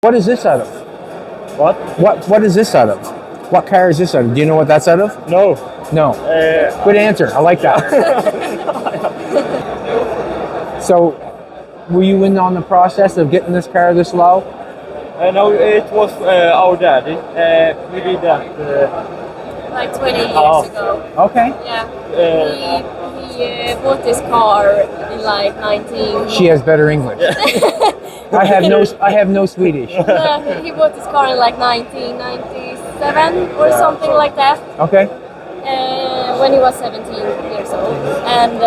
What is this out of? What is this out of? What car is this out of? Do you know what that's out of? No. No. Good answer. I like that. So, were you in on the process of getting this car this low? No, it was our daddy. We did that. Like 20 years ago. Okay. Yeah. He bought this car in like 19. She has better English. I have no Swedish. Yeah, he bought this car in like 1997 or something like that. Okay. When he was 17 years old, and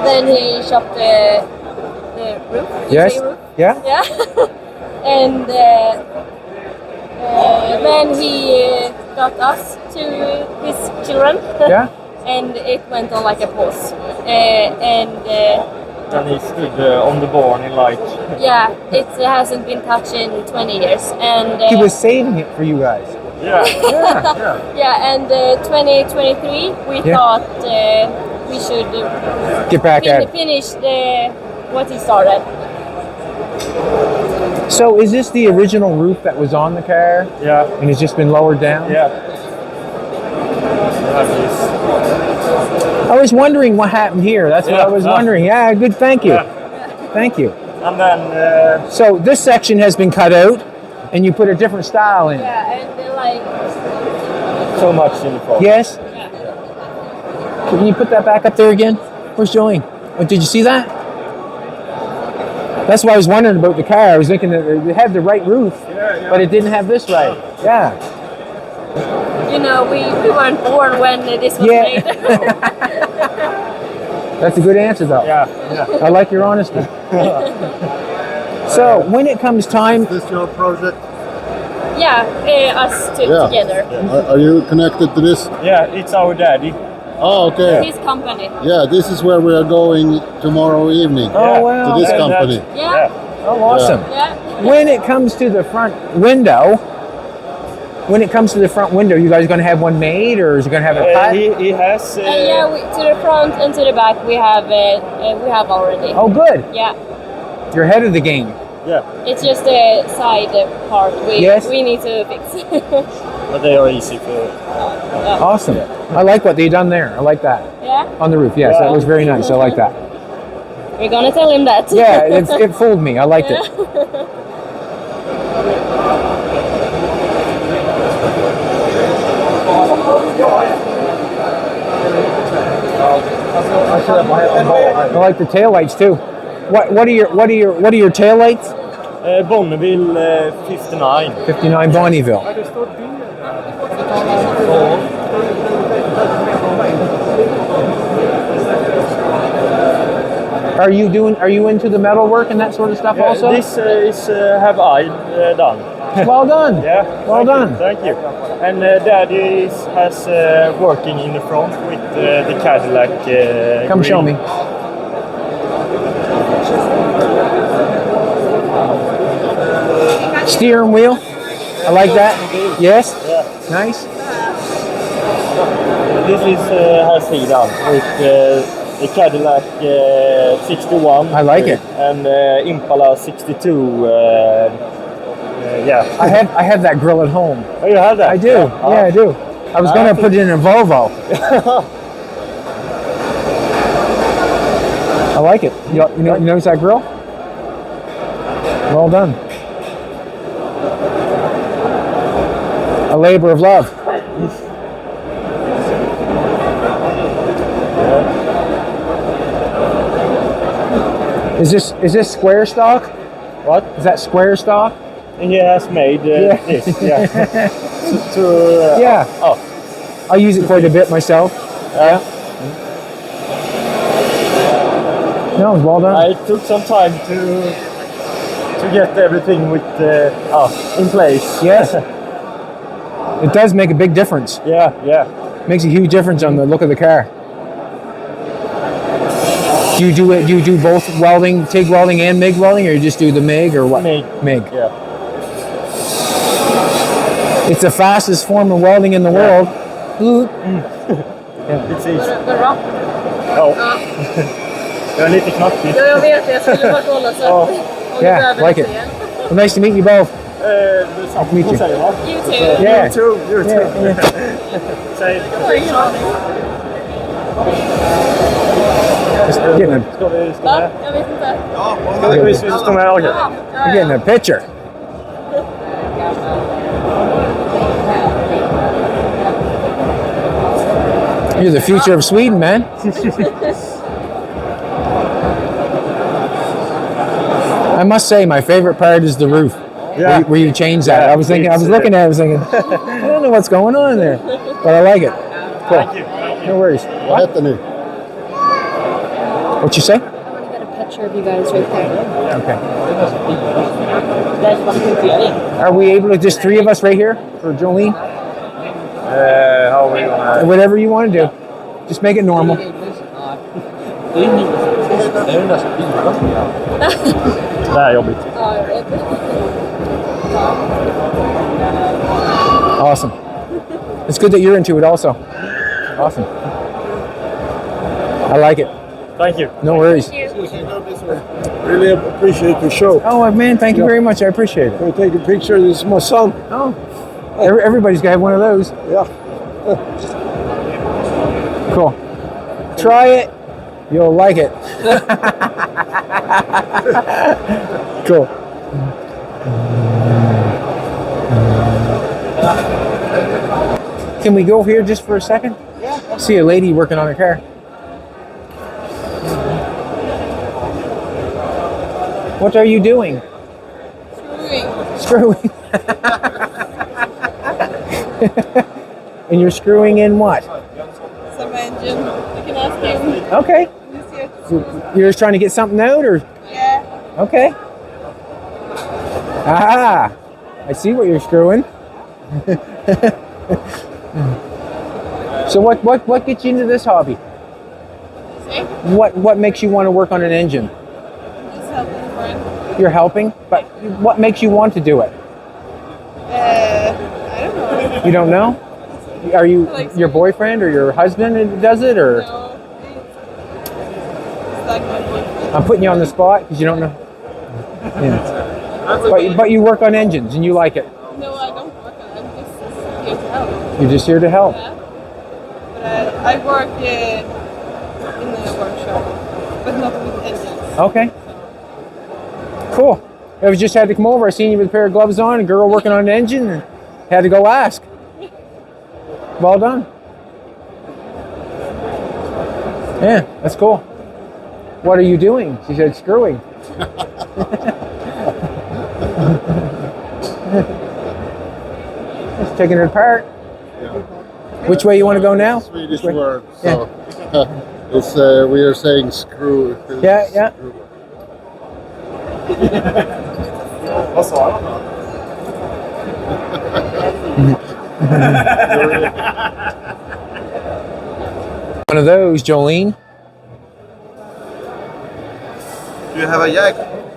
then he shopped the roof. Yes. Roof. Yeah. Yeah. And then he got us to his children. Yeah. And it went on like a pause. Then he stood on the barn in like... Yeah, it hasn't been touched in 20 years. And He was saving it for you guys. Yeah. yeah, and 2023 we thought we should Get back at it. finish what he started. So, is this the original roof that was on the car? Yeah. And it's just been lowered down? Yeah. I was wondering what happened here. That's what I was wondering. Yeah, good. Thank you. Thank you. And then... So this section has been cut out, and you put a different style in. Yeah, and like... So much in the front. Yes? Can you put that back up there again? Where's Joey? Oh, did you see that? That's why I was wondering about the car. I was thinking that it had the right roof, but it didn't have this right. Yeah. You know, we weren't born when this was made. That's a good answer, though. Yeah. I like your honesty. So, when it comes time... Is this your project? Yeah, us together. Are you connected to this? Yeah, it's our daddy. Oh, okay. His company. Yeah, this is where we are going tomorrow evening. Oh, wow. To this Okay. company. Yeah. Oh, awesome. Yeah. When it comes to the front window, you guys going to have one made, or is it going to have a cut? He has... Yeah, to the front and to the back we have already. Oh, good. Yeah. You're ahead of the game. Yeah. It's just the side part we need to fix. But they are easy for... Awesome. I like what they done there. I like that. Yeah. On the roof, yes. That was very nice. I like that. We're gonna tell him that. Yeah, it fooled me. I liked it. I like the taillights too. What are your taillights? Bonneville 59. 59 Bonneville. Are you into the metal work and that sort of stuff also? This is have I done. Well done. Yeah. Well done. Thank you. And Daddy has working in the front with the Cadillac. Come show me. Steering wheel. I like that. Yes. Yeah. Nice. This is has he done with the Cadillac 61. I like it. And Impala 62. Yeah. I have that grill at home. Oh, you have that? I do. Yeah, I do. I was going to put it in a Volvo. I like it. You notice that grill? Well done. A labor of love. Is this square stock? What? Is that square stock? He has made this. Yeah. Yeah. Oh. I use it quite a bit myself. Yeah. No, well done. It took some time to get everything with in place. Yes. It does make a big difference. Yeah. Makes a huge difference on the look of the car. Do you do both welding, TIG welding and MIG welding, or you just do the MIG or what? MIG. Yeah. It's the fastest form of welding in the world. Yeah. It's easy. Bra. Ja. Jag är lite knackig. Ja, jag vet. Jag skulle bara kolla så. Yeah, like it. Well, nice to meet you both. Detsamma. Meet you. Vad säger man? You too. Yeah. You too. You too. Yeah. Säg. Just getting a, Ska vi stå Va? med? Jag vet inte. Ska vi stå med? Okej. you're getting a picture. You're the future of Sweden, man. I must say, my favorite part is the roof. Yeah. Where you change that. Yeah, I was looking at it, I was thinking, I don't know what's going on there, but I like it. Cool. Thank you. No worries. Vad heter ni? What you say? I want to get a picture of you guys right there. Okay. That's what I'm feeling. Are we able to just three of us right here for Jolene? How are we gonna... Whatever you want to do. Just make it normal. Det här är jobbigt. Ja, jag vet. Awesome. It's good that you're into it also. Awesome. I like it. Thank you. No worries. Really appreciate the show. Oh, man, thank you very much. I appreciate it. Can we take a picture? This is my son. Oh, everybody's got to have one of those. Yeah. Cool. Try it. You'll like it. Cool. Can we go here just for a second? Yeah. See a lady working on her car. What are you doing? Screwing. And you're screwing in what? Some engine. You can ask him. Okay. He's here. So you're just trying to get something out, or? Yeah. Okay. Ah, I see what you're screwing. So what gets you into this hobby? See? What makes you want to work on an engine? Just helping a friend. You're helping, but what makes you want to do it? I don't know. You don't know? Are you Like- your boyfriend or your husband that does it, or? No. It's like my boyfriend. I'm putting you on the spot because you don't know. Yeah. But you work on engines and you like it. No, I don't work on it. I'm just here to help. You're just here to help. Yeah. But I work in the workshop, but not with engines. Okay. Cool. I just had to come over. I seen you with a pair of gloves on, a girl working on an engine, and had to go ask. Well done. Yeah, that's cool. What are you doing? She said screwing. Just taking it apart. Which way you want to go now? Swedish Which way? word. So it's we are saying screw. Yeah, yeah. Screw. Vad sa han? One of those, Jolene. Do you have a jack?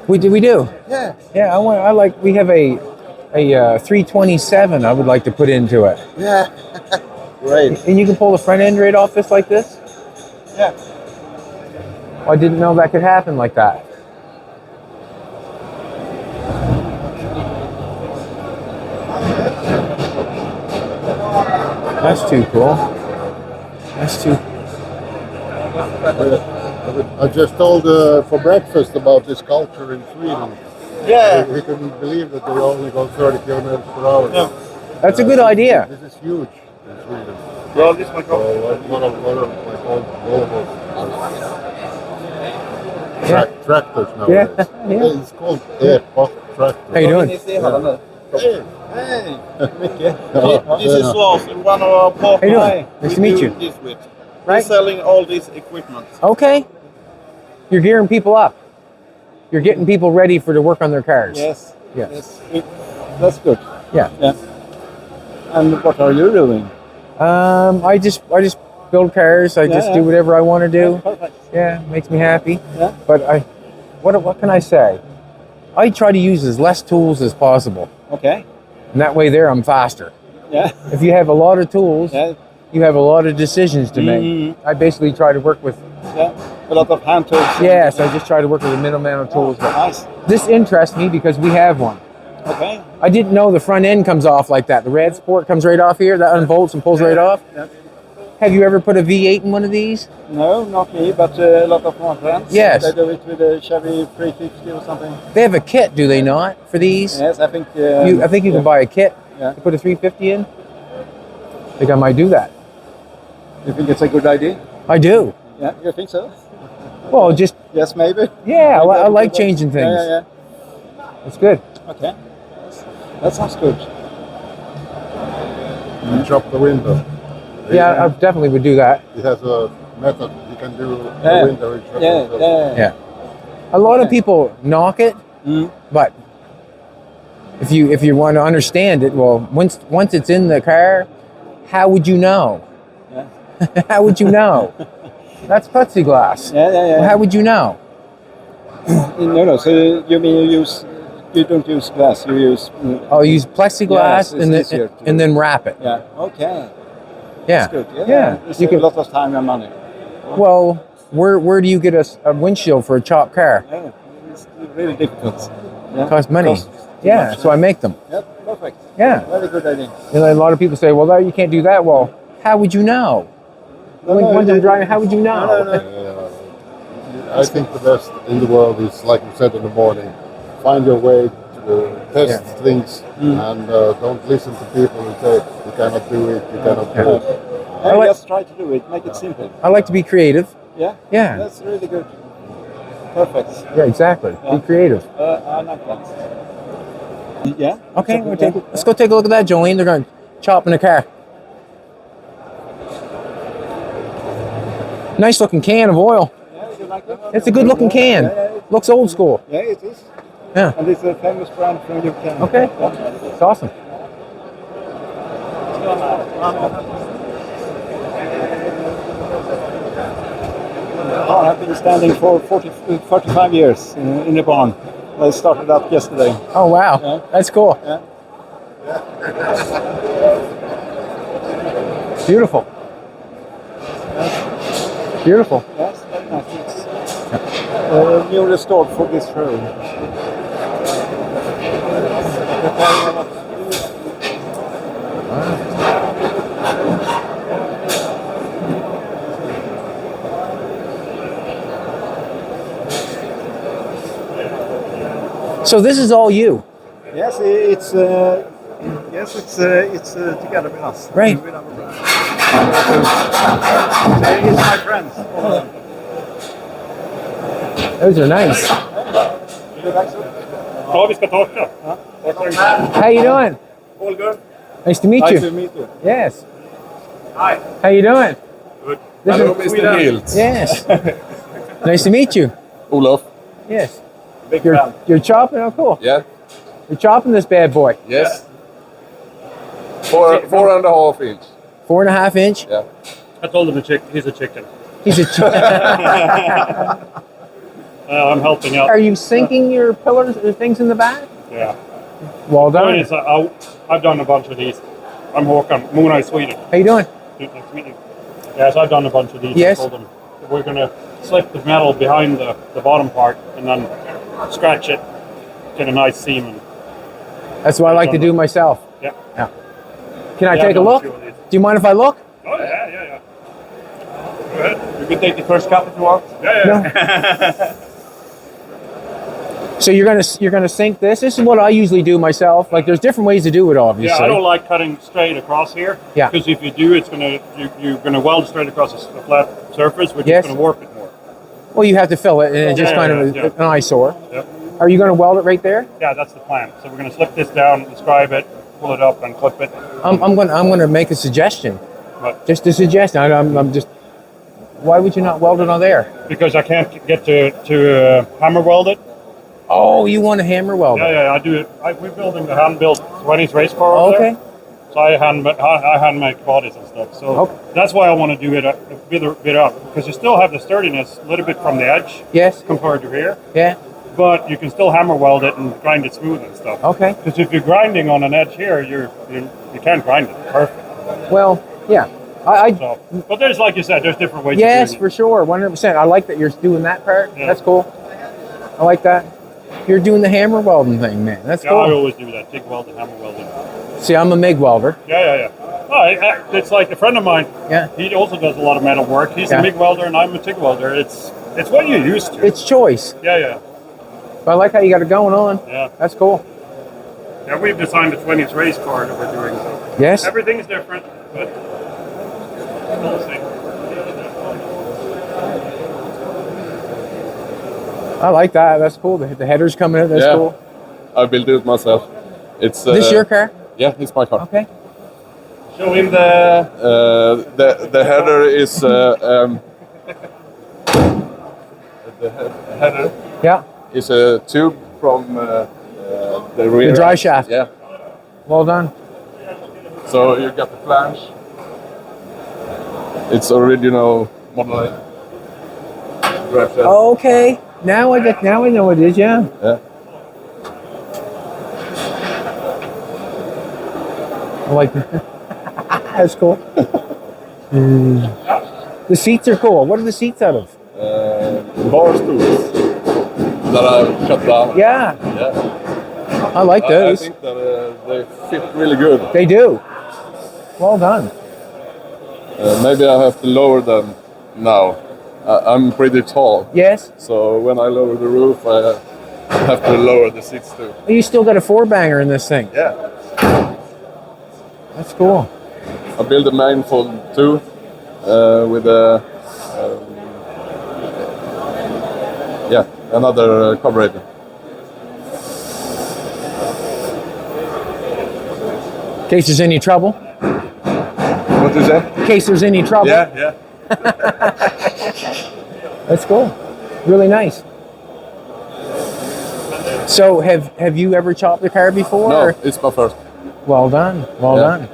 We do. Yeah. Yeah, we have a 327 I would like to put into it. Yeah. Great. And you can pull the front end right off this like this? Yeah. I didn't know that could happen like that. That's too cool. That's too... I just told for breakfast about this culture in Sweden. Yeah. We couldn't believe that they only go 30 kilometers per hour. Yeah. That's a good idea. This is huge in Sweden. Ja, this my So coffee. one of like old Volvos. Yeah. Tractors Yeah, nowadays. yeah. It's called Epa tractor. How you doing? Hey. Hey. Yeah. This is Lars, one of our How you partners. doing? Nice to meet you. This with. Right. We're selling all this equipment. Okay. You're gearing people up. You're getting people ready to work on their cars. Yes. Yes. That's good. Yeah. Yeah. And what are you doing? I just build cars. I just do whatever I want to do. Perfect. Yeah, makes me happy. Yeah. But what can I say? I try to use as less tools as possible. Okay. And that way I'm faster. Yeah. If you have a lot of tools, Yeah. you have a lot of decisions to make. I basically try to work with Yeah. A lot of hand tools. Yes, I just try to work with a middleman on tools. But Nice. this interests me because we have one. Okay. I didn't know the front end comes off like that. The red support comes right off here. That unbolts and pulls right off. Yeah. Have you ever put a V8 in one of these? No, not me, but a lot of my friends. Yes. They do it with a Chevy 350 or something. They have a kit, do they not, for these? Yes, I think. I think you can buy a kit Yeah. to put a 350 in. I think I might do that. You think it's a good idea? I do. Yeah, you think so? Well, just, Yes, maybe. yeah, I Maybe like good. changing things. Yeah. It's good. Okay. That sounds good. You chop the window. Yeah, I definitely would do that. It has a method. You can do Yeah. the window. in chop Yeah, it. Yeah. A lot of people knock it, Mm. but if you want to understand it, well, once it's in the car, how would you know? Yeah. How would you know? That's plexiglass. Yeah. Well, how would you know? No. So you mean you don't use glass? You use. I'll use plexiglass Yes, it's easier to- and then wrap it. Yeah. Okay. Yeah. That's good. Yeah. Yeah. You You save can, a lot of time and money. well, where do you get a windshield for a chopped car? Yeah. It's really difficult. Yeah. Costs money. Costs too Yeah, much. so I make them. Yeah. Perfect. Yeah. Very good idea. And a lot of people say, well, you can't do that. Well, how would you know? When they're driving, how would you know? I think the best in the world is, like you said in the morning, find your way to test things and don't listen to people who say you cannot do it, you cannot do it. And like- just try to do it. Make it simple. I like to be creative. Yeah. Yeah. That's really good. Perfect. Yeah, exactly. Yeah. Be creative. I like that. Yeah. Okay, So, let's go take a look at that, Jolene. They're going to chop in the car. Nice looking can of oil. Yeah, you like it? It's a good looking can. Yeah, Looks old school. yeah, it is. Yeah. And it's a famous brand from UK. Okay. Yeah. It's awesome. I have been standing for 45 years in the barn. I started up yesterday. Oh, wow. Yeah. That's cool. Yeah. Beautiful. Beautiful. Yes, very nice. It's new restored for this show. So this is all you. Yes, it's together with us. Right. With our brand. It's my friends. Those are nice. Ja, vi ska torka. How you doing? All good. Nice to meet Nice you. to meet you. Yes. Hi. How you doing? Good. This Hello, is- Mr. Hiltz. Yes. Nice to meet you. Olof. Yes. Big fan. You're chopping? Oh, cool. Yeah. You're chopping this bad boy. Yes. 4.5 inch. 4.5 inch. Yeah. I told him he's a chicken. He's a I'm helping out. Are you sinking your pillars or things in the back? Yeah. Well Point done. is, I've done a bunch of these. I'm Håkan, Mona, Sweden. How you doing? Nice to meet you. Yes, I've done a bunch of these. Yes. I told them we're going to slip the metal behind the bottom part and then scratch it, get a nice seam. And, That's what I like to do myself. yeah. Can I Yeah, take a I've done look? few of these. Do you mind if I look? Oh, yeah. Go ahead. You can take the first cup if you want. Yeah. So you're gonna sink this. This is what I usually do myself. Like there's different ways to do it, obviously. Yeah, I don't like cutting straight across here. Yeah. Because if you do, you're gonna weld straight across a flat surface, which Yes. is gonna warp it more. Well, you have to fill it, and it's just Yeah, kind of yeah. an eyesore. Yep. Are you gonna weld it right there? Yeah, that's the plan. So we're gonna slip this down, inscribe it, pull it up, and clip it. I'm gonna make a suggestion. But Just a suggestion. I'm just. Why would you not weld it on there? because I can't get to hammer weld it. Oh, you want a hammer weld it? Yeah, I do it. We're building the hand-built 20s race car over Okay. there. So I hand make bodies and stuff. So Okay. that's why I want to do it a bit up, because you still have the sturdiness a little bit from the edge Yes. compared to here, Yeah. but you can still hammer weld it and grind it smooth and stuff. Okay. Because if you're grinding on an edge here, you can't grind it perfect. Well, yeah. So, but there's, like you said, there's different ways. Yes, of doing for sure, 100%. I like that you're doing that part. Yeah. That's cool. I like that. You're doing the hammer welding thing, man. That's it. Yeah, I cool. always do that. TIG welding, hammer welding. See, I'm a MIG welder. Yeah. Oh, it's like a friend of mine. Yeah. He also does a lot of metal work. He's Yeah. a MIG welder, and I'm a TIG welder. It's what you're used to. It's choice. Yeah. But I like how you got it going on. Yeah. That's cool. Yeah, we've designed the 20th race car that we're doing. So Yes. everything's different, but we'll see. I like that. That's cool. The header's coming in. That's Yeah. cool. I built it myself. It's This your car? Yeah, it's my car. Okay. Show him The header is the header Yeah. is a tube from the rear. The drive shaft. Yeah. Well done. So you got the flange. It's original model. Drive shaft. Oh, okay. Now I know what it is. Yeah. Yeah. I like that. That's cool. The seats are cool. What are the seats out of? Bar stools that I cut down. Yeah. Yeah. I like I those. think that they fit really good. They do. Well done. Maybe I have to lower them now. I'm pretty tall, Yes. so when I lower the roof, I have to lower the seats too. You still got a 4-banger in this thing. Yeah. That's cool. I built a manifold too, with another carburetor. In case there's any trouble. What is that? In case there's any trouble. Yeah. That's cool. Really nice. So have you ever chopped a car before? No, or- it's my first. Well done. Well Yeah. done.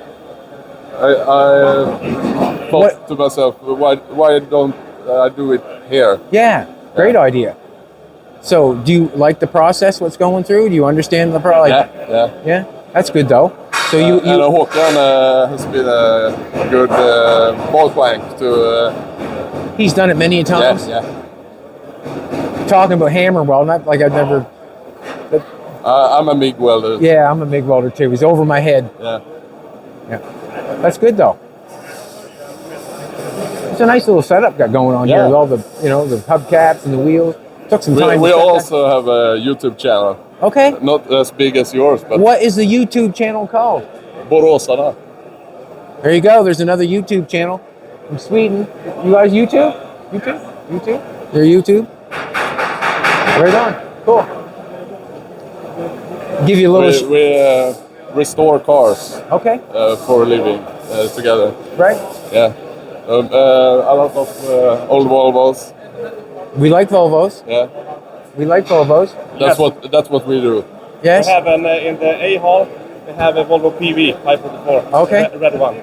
I thought to myself, why don't I do it here? Yeah. Great idea. So do you like the process, what's going through? Do you understand the process? Yeah. Yeah. That's good though. So you And Håkan has been a good ball plank to. he's done it many times. Yeah. Talking about hammer weld, not like I've never. I'm a MIG welder. Yeah, I'm a MIG welder too. He's over my head. Yeah. Yeah, that's good though. It's a nice little setup got going on here Yeah. with all the the hubcaps and the wheels. Took some time. We to set also have a YouTube channel. that. Okay. Not as big as yours, but What is the YouTube channel called? Boråsarna. There you go. There's another YouTube channel from Sweden. You guys YouTube? YouTube? They're YouTube. Right on. Cool. Give you a little. We restore cars Okay. for a living together. Right. Yeah. A lot of old Volvos. We like Volvos. Yeah. We like Volvos. That's what we do. Yes. We have in the A hall, we have a Volvo PV 544. Okay. Red one.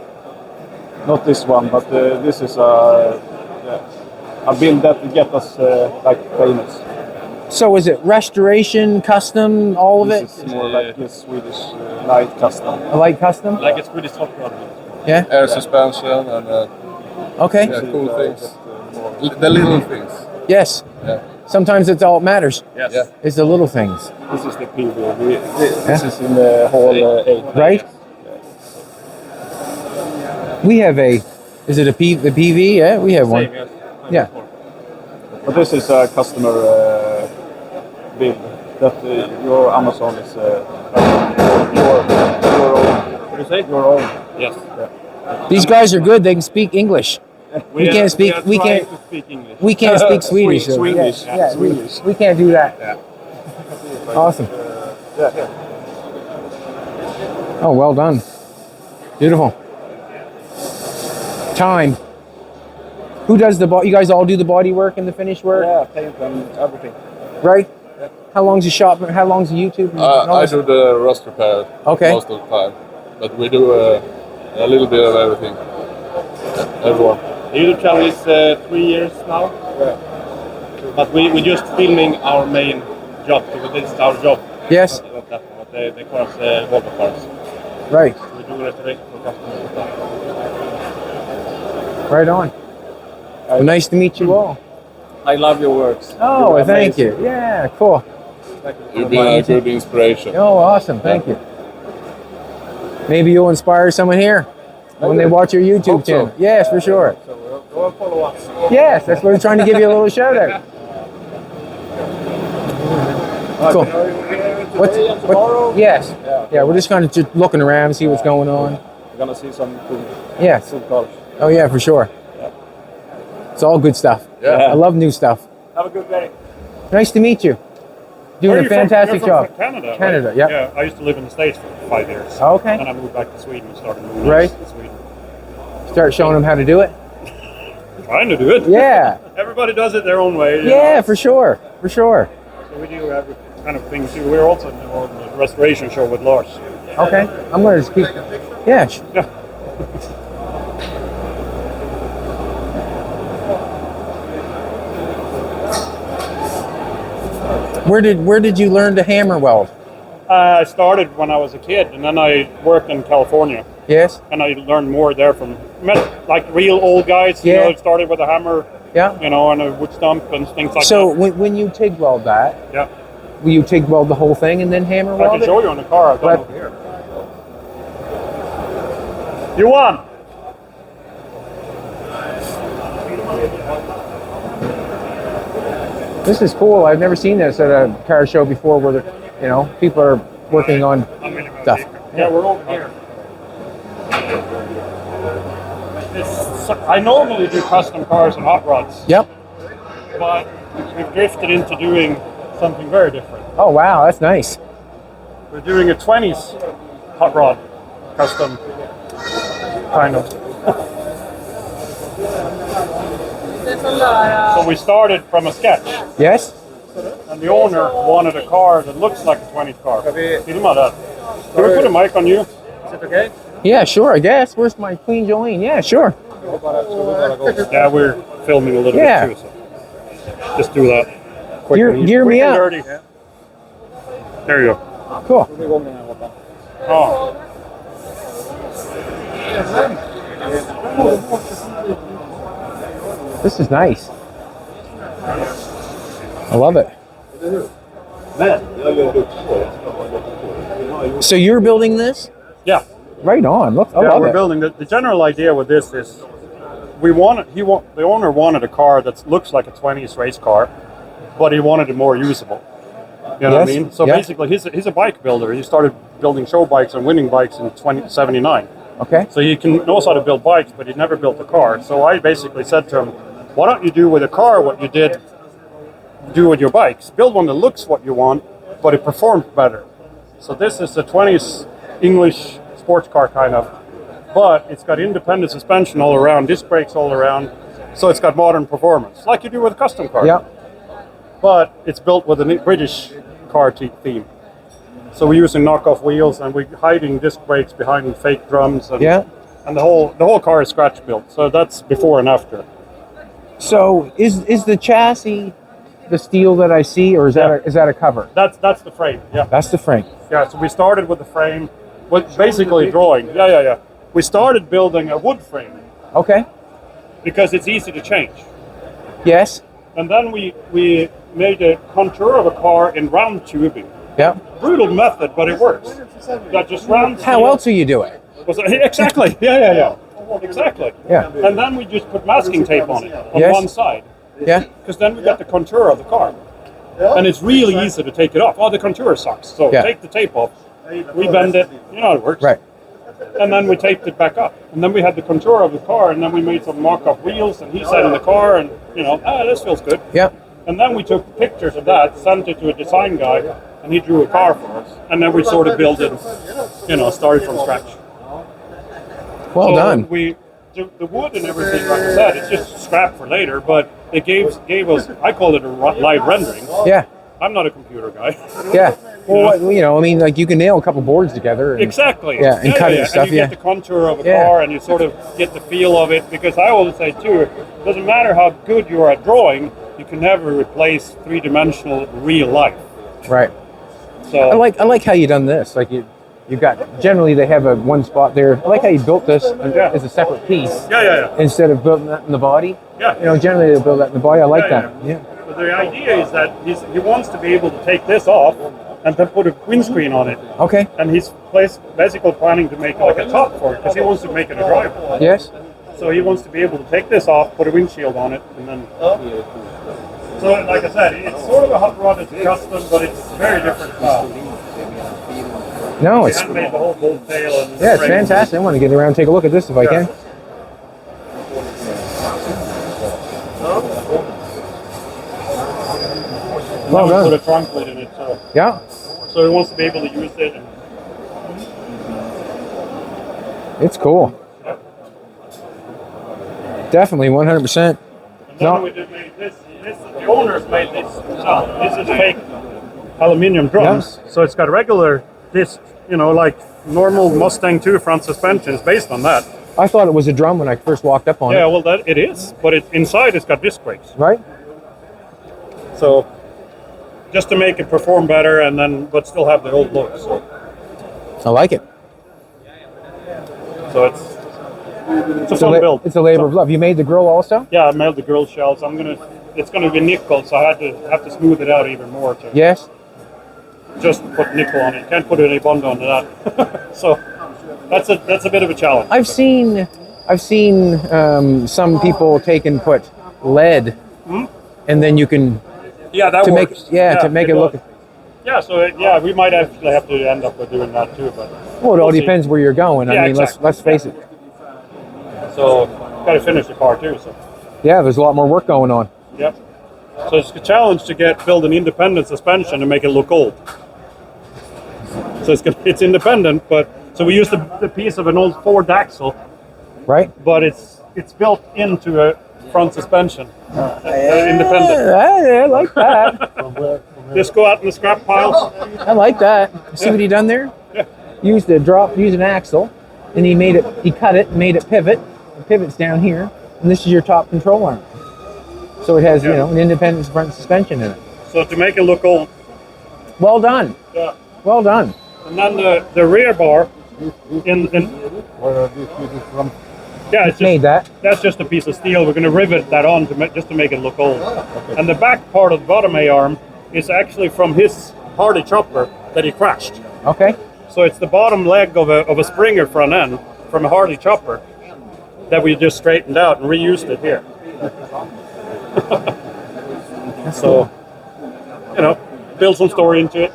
Not this one, but this is a build that get us like famous. So is it restoration, custom, all of This it? is more like a Swedish light custom. A light custom? Like a Swedish hot rod. Yeah. Air suspension and Okay. yeah, cool things. The little things. Yes. Yeah. Sometimes it's all that matters. Yes. Yeah. It's the little things, This is the PV. This is in the hall A. right? We have a. Is it the PV? Yeah, we have one. Same, yes. Yeah. But this is a customer build that your Amazon is your own. What do you say? Your own. Yes. These guys are good. They can speak English. We can't speak. We can't. to speak English. We can't speak Swedish. so- Swedish. Yeah, Swedish. we can't do that. Awesome. Yeah. Oh, well done. Beautiful. Time. Who does the body? You guys all do the body work and the finish work, Yeah, paint and everything. right? How long's the shop? How long's the YouTube? and all I this? do the rust repair Okay. most of the time, but we do a little bit of everything. Everyone. The YouTube channel is 3 years now. Yeah. But we just filming our main job. So this is our job. Yes. Not that one, but the cars, Volvo cars. Right. We do restoration for customers and stuff. Right on. Well, nice to meet you all. I love your works. Oh, You're thank amazing. you. Yeah, cool. You've been a good inspiration. Oh, awesome. Thank you. Maybe you'll inspire someone here when they watch your YouTube Hope so. channel. Yes, for sure. So go and follow us. Yes, that's what I'm trying to give you a little shout out. Cool. What? Yes. Yeah, we're just kind of just looking around, see what's going on. We're gonna see some cool, Yes. cool cars. Oh, yeah, for sure. It's all good stuff. Yeah. I love new stuff. Have a good day. Nice to meet you. Where are Doing a you from? fantastic You're job. from Canada. Right? Canada, yeah. Yeah, I used to live in the States for 5 years. Okay. And I moved back to Sweden and started moving Right. to Sweden. Start showing them how to do it. Trying to do it. Yeah. Everybody does it their own way. you Yeah, know. for sure. For sure. So we do every kind of thing too. We're also on the restoration show with Lars. Okay. I'm going to just keep. Yeah. Yeah. Where did you learn to hammer weld? I started when I was a kid, and then I worked in California, Yes. and I learned more there from met like real old guys. Yeah. You know, started with a hammer, Yeah. you know, and a wood stump and things like So that. when you TIG weld that, Yeah, will you TIG weld the whole thing and then hammer I weld can it? show you on the car I've got Let- over here. You won. This is cool. I've never seen this at a car show before, where people are working on stuff. Yeah, we're over here. I normally do custom cars and hot rods, Yep. but we've drifted into doing something very different. Oh wow, that's nice. We're doing a 20s hot rod custom, kind of. There's a lot So we started from a sketch, Yes. and the owner wanted a car that looks like a 20s car. Filma that. Can we put a mic on you? Is it okay? Yeah, sure. I guess. Where's my Queen Jolene? Yeah, sure. Yeah, we're filming a little Yeah. bit too, so just do that. Quick and Gear me quick and up. dirty. There you go. Cool. Oh, This is nice. I love it. So you're building this? yeah. Right on. Look, I Yeah, love we're it. building. The general idea with this is the owner wanted a car that looks like a 20s race car, but he wanted it more usable. You know what I Yes, mean? So yeah. basically, he's a bike builder. He started building show bikes and winning bikes in 1979. Okay. So he knows how to build bikes, but he never built a car. So I basically said to him, why don't you do with a car what you do with your bikes? Build one that looks what you want, but it performs better. So this is a 20s English sports car kind of, but it's got independent suspension all around, disc brakes all around, so it's got modern performance, like you do with a custom car. Yeah. But it's built with a British car theme. So we're using knockoff wheels, and we're hiding disc brakes behind fake drums, and, Yeah. and the whole car is scratch built. So that's before and after. So is the chassis the steel that I see, or is that a cover? That's the frame. Yeah. That's the frame. Yeah, so we started with the frame, with basically drawing. Yeah. We started building a wood frame Okay. because it's easy to change. Yes. And then we made a contour of a car in round tubing. Yeah. Brutal method, but it works. Got just round How steel. else do you do it? Exactly. Yeah. Exactly. Yeah. And then we just put masking tape on it, on Yes. one side. Yeah. Because then we got the contour of the car. And it's really easy to take it off. Oh, the contour sucks. So Yeah. take the tape off, rebend it, you know how it works. Right. And then we taped it back up. And then we had the contour of the car, and then we made some mock-up wheels, and he sat in the car, and, this feels good. Yeah. And then we took pictures of that, sent it to a design guy, and he drew a car for us. And then we sort of built it, started from scratch. Well So done. The wood and everything, like I said, it's just scrap for later, but it gave us, I call it a live rendering. Yeah. I'm not a computer guy. Yeah. Well, like you can nail a couple boards together. And, Exactly. Yeah, and cut it and stuff, you yeah. get the contour of a Yeah. car, and you sort of get the feel of it. Because I always say too, it doesn't matter how good you are at drawing, you can never replace three-dimensional real life. Right. So I like how you done this. Like you've got, generally they have a one spot there. I like how you built this as a separate piece Yeah. instead of building that in the body. Yeah. You know, generally they build that in the body. I like that. Yeah. But the idea is that he wants to be able to take this off and then put a windscreen on it. Okay. And he's basically planning to make like a top for it because he wants to make it a driver. Yes. So he wants to be able to take this off, put a windshield on it, and then. So, like I said, it's sort of a hot rod. It's a custom, but it's very different style. No, He it's handmade the whole bolt tail. And yeah, it's fantastic. I want to get around and take a look at this if I can. Well Now we done. put a trunk lid in it, so Yeah. he wants to be able to use it. And, It's cool. Definitely 100%. and then we did make this. The owners made this. So this is fake aluminium drums. So it's got regular disc, you know, like normal Mustang 2 front suspensions based on that. I thought it was a drum when I first walked up on Yeah, it. well, that it is, but inside it's got disc brakes. Right? So just to make it perform better, and then but still have the old look. I like it. So it's a fun build. It's a labor of love. You made the grill also? Yeah, I made the grill shells. It's gonna be nickel, so I have to smooth it out even more to Yes. just put nickel on it. Can't put any bond on that. So that's a bit of a challenge. I've seen some people take and put lead, and then you can Yeah, that to make works. to make it look. does. Yeah, so we might actually have to end up with doing that too, but Well, it all we'll see. depends where you're going. I Yeah, mean, exactly. let's face it. So got to finish the car too. So Yeah, there's a lot more work going on. yep. So it's a challenge to build an independent suspension and make it look old. So it's independent, but so we used the piece of an old Ford axle, Right? but it's built into a front suspension, independent. I like that. Just go out in the scrap piles. I like that. See what he done there? Yeah. Used an axle, and he cut it, made it pivot. The pivot's down here, and this is your top control arm. So it has, an independent front suspension in it. So to make it look old. Well done. Yeah. Well done. And then the rear bar in Where are these pieces from? yeah, it's Made just, that. that's just a piece of steel. We're going to rivet that on just to make it look old. And the back part of the bottom A arm is actually from his Harley chopper that he crashed. Okay. So it's the bottom leg of a Springer front end from a Harley chopper that we just straightened out and reused it here. So, build some story into it.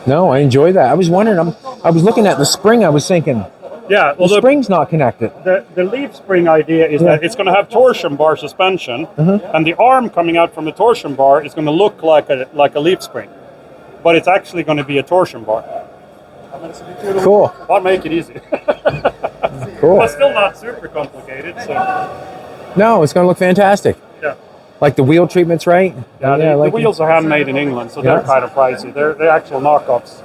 No, I enjoy that. I was wondering. I was looking at the spring. I was thinking Yeah, well, the spring's not connected. the leaf spring idea is that it's going to have torsion bar suspension, and the arm coming out from the torsion bar is going to look like a leaf spring, but it's actually going to be a torsion bar. Cool. I'll make it easy. Cool. But still not super complicated. So No, it's going to look fantastic. yeah, Like the wheel treatments, right? the like wheels are handmade in England, so they're Yeah. kind of pricey. They're actual knockoffs.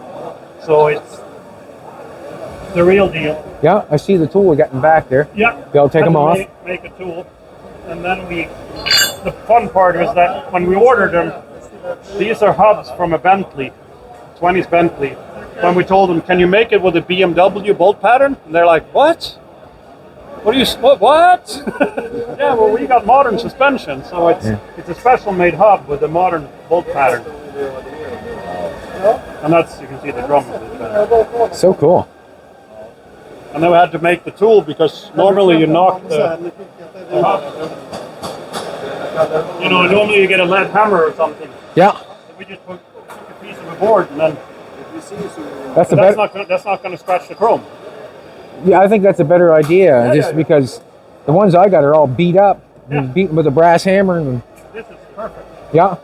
So it's the real deal. Yeah, I see the tool we got in back there. Yeah. Be able to take Had them off. Make a tool, and then the fun part is that when we ordered them, these are hubs from a Bentley, 20s Bentley. When we told them, "Can you make it with a BMW bolt pattern?" and they're like, "What? What are you? What?" Yeah, well, we got modern suspension, so it's a special made hub with a modern bolt pattern, and that's, you can see the drum. So cool. And then we had to make the tool because normally you knock the hub. Normally you get a lead hammer or something. Yeah, So we just took a piece of a board, and then that's that's not going to scratch the chrome. Yeah, I think that's a better idea. Just yeah. because the ones I got are all beat up, and beaten with a brass hammer, and This is perfect. yeah,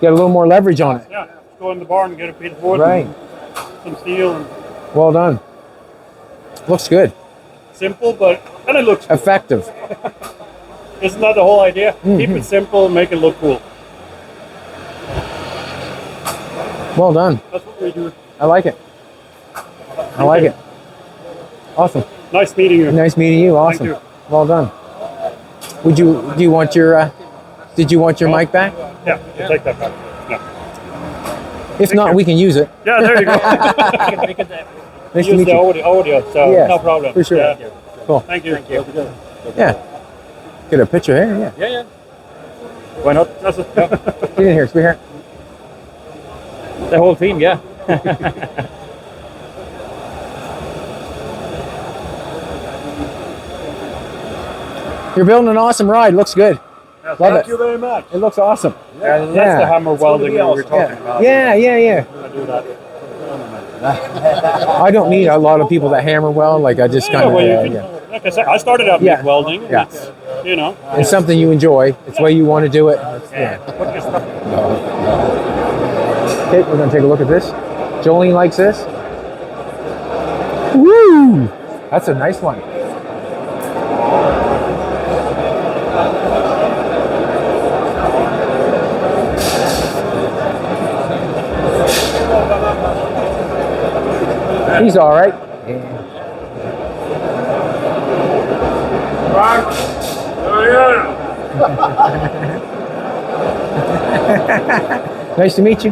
get a little more leverage on it. Yeah, just go in the barn and get a piece of wood, Right. and some steel, and Well done. Looks good. simple, and it looks. Effective. Isn't that the whole idea? Keep it simple and make it look cool. Well done. That's what we do. I like it. I like it. Awesome. Nice meeting you. Nice meeting you. Awesome. you. Well done. Do you want your did you want your mic back? Yeah, we'll take that back. Yeah. If not, we can use it. Yeah, there you go. We can Nice to use meet the you. audio, so Yes, no problem. for sure. Yeah. Cool. Thank you. Yeah. Get a picture here. Yeah. Yeah, yeah. Why not? That's it. Get in here. Speak here. The whole team, yeah. You're building an awesome ride. Looks good. Love Thank it. you very much. It looks awesome. Yeah, that's Yeah. the hammer welding we were talking Yeah. about. Yeah. Yeah. I do that. I don't meet a lot of people that hammer weld. Like I just kind of. well, you Yeah, can, yeah. like I said, I started out Yeah. MIG welding. Yeah. It's, you know. It's something you enjoy. It's the way you want to do it. Yeah. Put your stuff. Okay, we're gonna take a look at this. Jolene likes this. Woo! That's a nice one. He's all right. Yeah. Nice to meet you.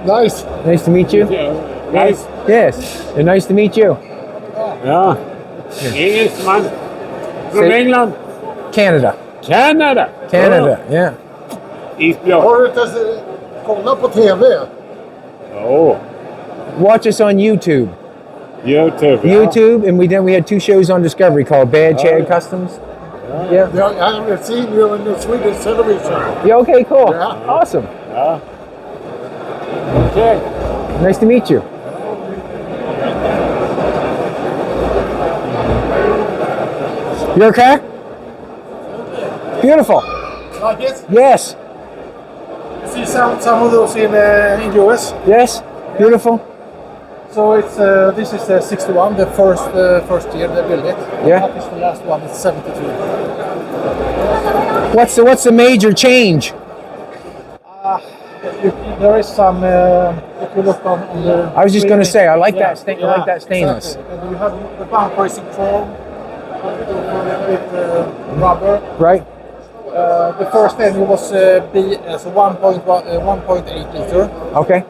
Nice. Nice to meet you. Nice. Yes. And nice to meet you. Ja. Engelsman. Från Say- England. Canada. Canada. Canada. Yeah. Isbjörn. Har du inte kollat på TV? Oh. Watch us on YouTube. YouTube. YouTube, and we had 2 shows on Discovery called Bad Chad Customs. Yeah. I haven't seen you in the Swedish television. Yeah. Okay. Cool. Yeah. Awesome. Ja. Okay. Nice to meet you. Your car? Beautiful. Like it? Yes. See some of those in US. Yes. Beautiful. So it's this is 61, the first year they built it. Yeah. That is the last one. It's 72. What's the major change? There is some. If you look on the. I was just going to say I like that I like that stainless. Exactly. And you have the bumper is in chrome with rubber. Right. The first engine was so 1.8 liter. Okay.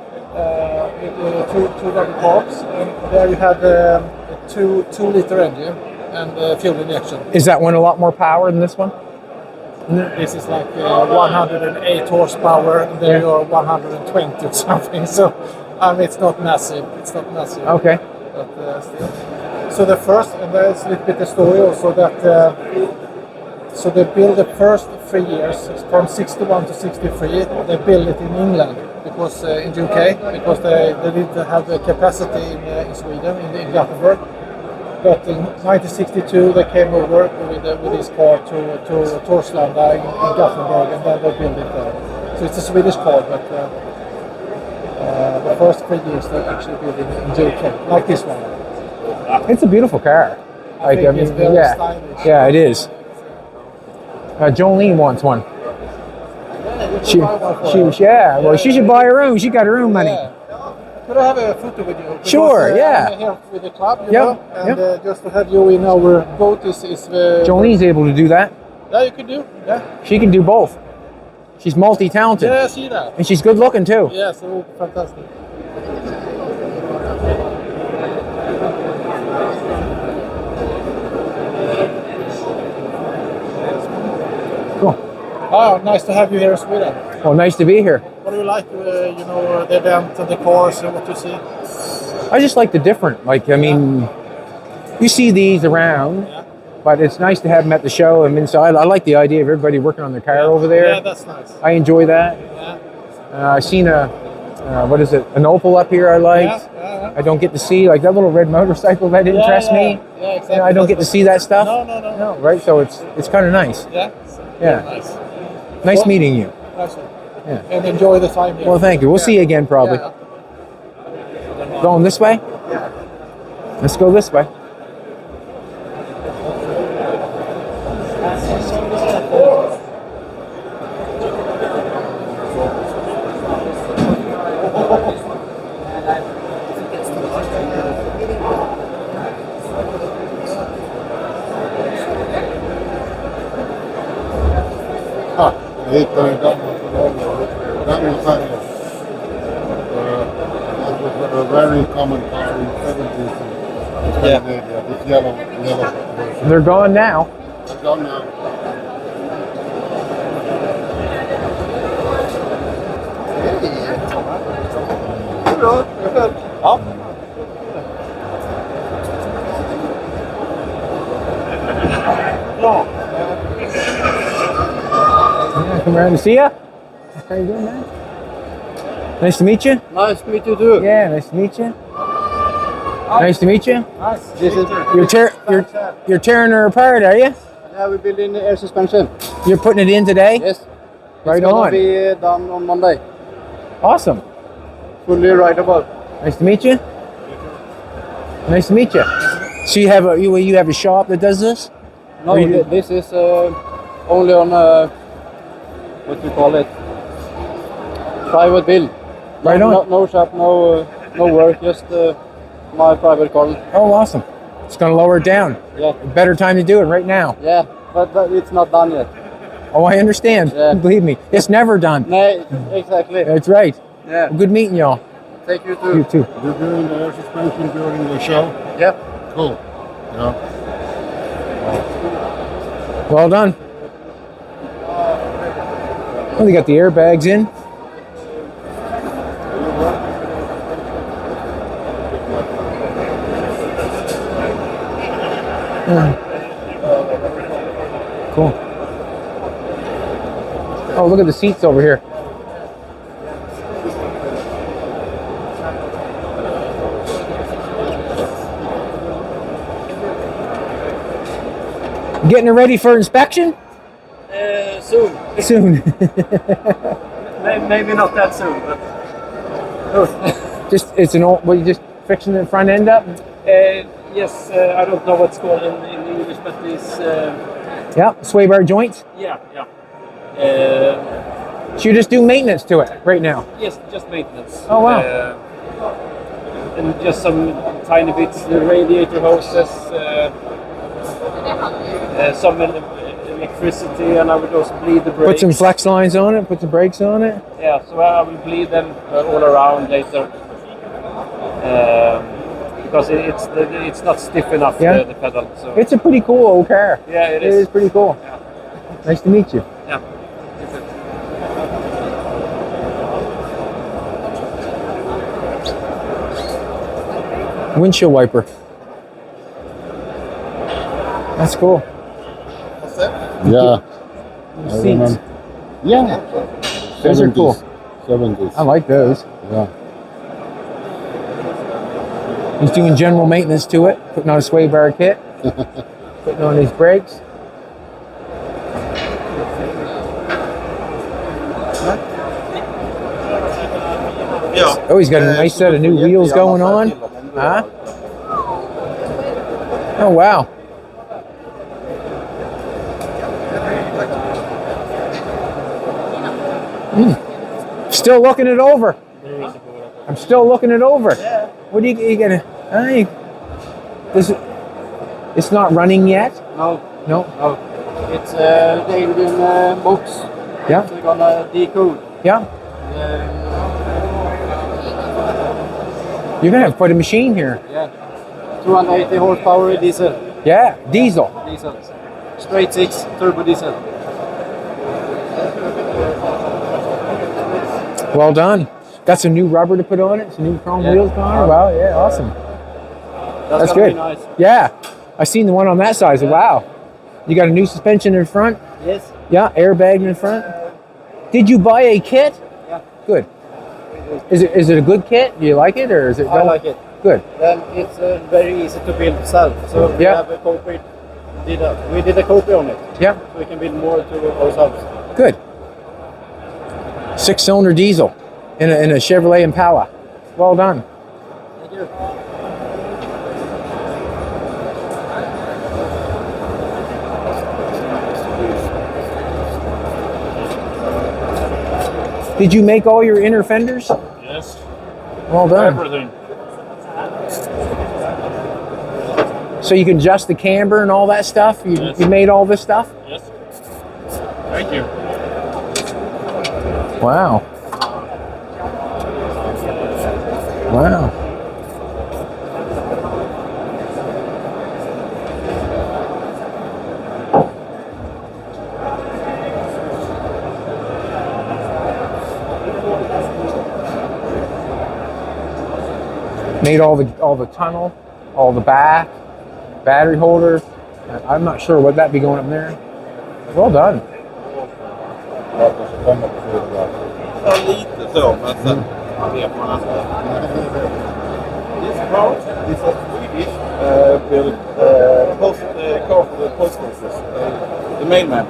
With two rubber carbs, and there you have a 2 liter engine and fuel injection. Is that one a lot more power than this one? This is like 108 horsepower, and there you are 120 or something. So, it's not massive. It's not massive. Okay. But still. So the first, and there's a little bit of story also that. So they built the first 3 years from 61 to 63. They built it in England because in UK because they didn't have the capacity in Sweden in Gothenburg. But in 1962 they came over with this car to Torslanda in Gothenburg, and then they built it there. So it's a Swedish car, but the first 3 years they actually built it in UK, like this one. It's a beautiful car. I think it's very yeah. stylish. Yeah, it is. Jolene wants one. Well, she should buy her own. She got her own money. Yeah. Could I have a photo with you? Because, Sure, yeah. I'm here with the club, you Yep, know, and just to have you in our boat is Jolene's able to do that. Yeah, you can do. Yeah. She can do both. She's multi-talented. Yeah, I see that. And she's good looking too. Yeah, so fantastic. Cool. Oh, nice to have you here in Sweden. Well, nice to be here. What do you like? The event and the cars and what you see. I just like the different. Like, I mean, you see these around, but it's nice to have them at the show and inside. I like the idea of everybody working on their car over there. Yeah, that's nice. I enjoy that. Yeah. I seen an Opal up here I liked. Yeah. I don't get to see, like that little red motorcycle that interests me. Yeah, exactly. You know, I don't get to see that stuff. No. Right? So it's kind of nice. Yeah. Yeah. Nice. Nice Well, meeting you. Nice. Yeah. And enjoy the time here. Well, thank you. We'll see you again probably. Yeah. Going this way? Let's go this way. Jag hittade en gammal från Norge. Den är färgad. very common car in 70s in Scandinavia. This yellow version. They're gone now. They're gone now. Yeah, come around to see you. How you doing, man? Nice to meet you. Nice to meet you too. Yeah, nice to meet you. Nice to meet you. Nice. This is You're tearing her apart, are you? yeah, we build in the air suspension. You're putting it in today? Yes. Right it's gonna on. be done on Monday. Awesome. Fully rideable. Nice to meet you. Nice to meet you. So you have a shop that does this? No, Or you- this is only on what do you call it? Private build. Right no, on. No shop, no work, just my private car. Oh, awesome. It's going to lower it down. Yeah. Better time to do it right now. Yeah, but it's not done yet. Oh, I understand. Yeah. Believe me, it's never done. No, exactly. That's right. Yeah. Well, good meeting y'all. Thank you too. You too. You're doing the air suspension during the show? Yeah. Cool. Yeah. Well done. Well, they got the airbags in. Yeah. Cool. Oh, look at the seats over here. Getting it ready for inspection? Soon. Soon. Maybe not that soon, but Just it's an old. Well, you just fixing the front end up. yes, I don't know what's called in English, but this Yeah, sway bar joints. yeah. So you just do maintenance to it right now. Yes, just maintenance. Oh, wow. And just some tiny bits, the radiator hoses, some electricity, and I would also bleed the brakes. Put some flex lines on it. Put the brakes on it. Yeah, so I will bleed them all around later. Because it's not stiff enough, Yeah. the pedal. So. It's a pretty cool old car. Yeah, it It is. is pretty cool. Yeah. Nice to meet you. Yeah. Windshield wiper. That's cool. Yeah. I Seats. remember. Yeah. Those are cool. 70s. I like those. Yeah. He's doing general maintenance to it, putting on a sway bar kit, putting on his brakes. Oh, he's got a nice set of new wheels going on. Huh? Oh, wow. Still looking it over. I'm still looking it over. What are you gonna? It's not running yet. No, No. no. It's the engine box. Yeah. So we're gonna decode. Yeah. You're gonna have quite a machine here. Yeah. 280 horsepower diesel. Yeah. Diesel. Diesel. Straight six turbo diesel. Well done. Got some new rubber to put on it. Some new chrome wheels on it. Wow. Yeah. Awesome. That's gonna good. Be nice. Yeah. I seen the one on that side. So wow. You got a new suspension in front. Yes. Yeah. Airbag in front. Did you buy a kit? Yeah. Good. Is it a good kit? Do you like it or is it? I like it. Good. Then it's very easy to build itself. So we Yeah. have a copy. We did a copy on it. Yeah. So we can build more to ourselves. Good. 6-cylinder diesel in a Chevrolet Impala. Well done. Thank you. Did you make all your inner fenders? Yes. Well done. Everything. So you can adjust the camber and all that stuff? Yes. You made all this stuff? Yes. Thank you. Wow. Wow. made all the tunnel, all the back, battery holder. I'm not sure what that'd be going up there. Well done. Lite så, men sen vet man att this part is a Swedish built car for the post office, the mailman.